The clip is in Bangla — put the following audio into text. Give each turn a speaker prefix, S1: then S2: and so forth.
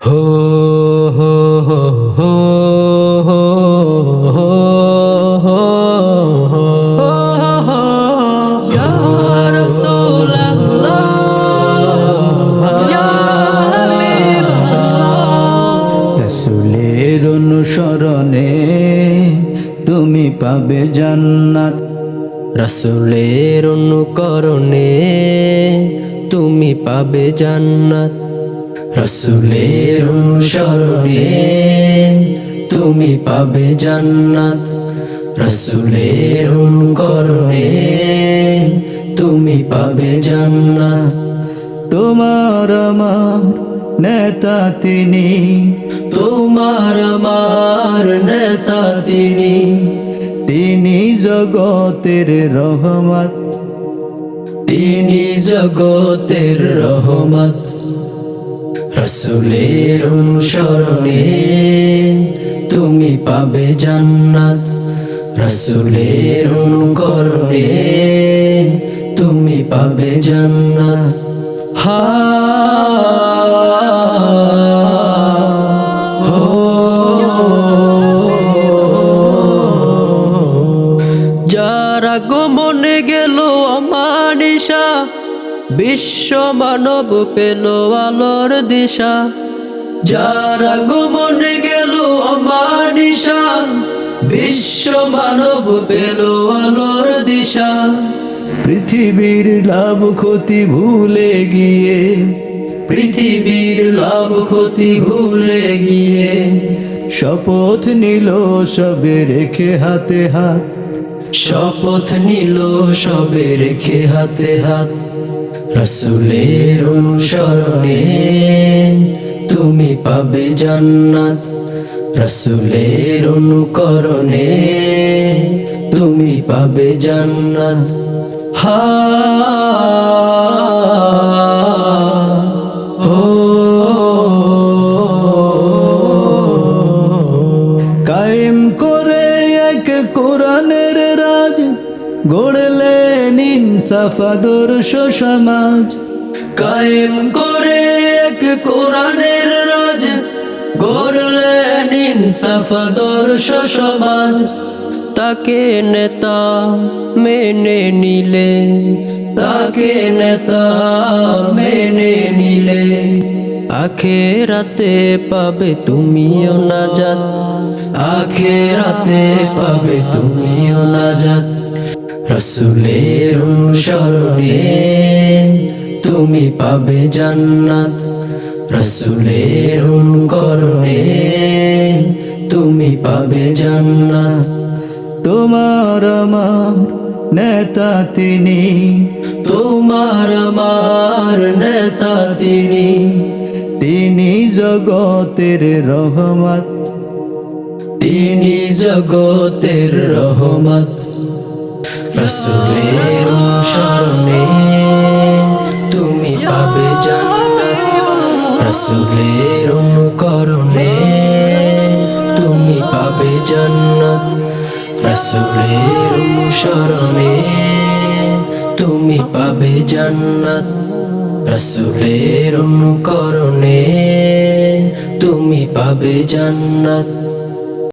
S1: হো হো হো হো হো হো হো হো ইয়া রাসূলুল্লাহ ইয়া হাবিবাল্লাহ। রাসূলের অনুসরণে তুমি পাবে জান্নাত, রাসূলের অনুকরণে তুমি পাবে জান্নাত, রাসূলের অনুসরণে তুমি পাবে জান্নাত, রাসূলের অনুকরণে তুমি পাবে জান্নাত। তোমার আমার নেতা তিনি, তোমার আমার নেতা তিনি, তিনি জগতের রহমত, তিনি জগতের রহমত। রাসূলের অনুসরণে তুমি পাবে জান্নাত, রাসূলের অনুকরণে তুমি পাবে জান্নাত। হা হো যারা গমনে গেল অমানিসা, বিশ্ব মানব পেল আলোর দিশা। যারা গমনে গেল অমানিসা, বিশ্ব মানব পেল আলোর দিশা। পৃথিবীর লাভ ক্ষতি ভুলে গিয়ে, পৃথিবীর লাভ ক্ষতি ভুলে গিয়ে শপথ নিল সবে রেখে হাতে হাত, শপথ নিল সবে রেখে হাতে হাত। রাসূলের অনুসরণে তুমি পাবে জান্নাত, রাসূলের অনুকরণে তুমি পাবে জান্নাত। হা হো কায়েম করে এক কোরআনের রাজ, গড়লেন ইনসাফ আদর্শ সমাজ। কায়েম করে এক কোরআনের রাজ, গড়লেন ইনসাফ আদর্শ সমাজ। তাকে নেতা মেনে নিলে, তাকে নেতা মেনে নিলে আখেরাতে পাবে তুমিও নাজাত, আখেরাতে পাবে তুমিও নাজাত। রাসূলের অনুসরণে তুমি পাবে জান্নাত, রাসূলের অনুকরণে তুমি পাবে জান্নাত। তোমার আমার নেতা তিনি, তোমার আমার নেতা তিনি, তিনি জগতের রহমত, তিনি জগতের রহমত। রাসূলের অনুসরণে তুমি পাবে জান্নাত, রাসূলের অনুকরণে তুমি পাবে জান্নাত, রাসূলের অনুসরণে তুমি পাবে জান্নাত, রাসূলের অনুকরণে তুমি পাবে জান্নাত।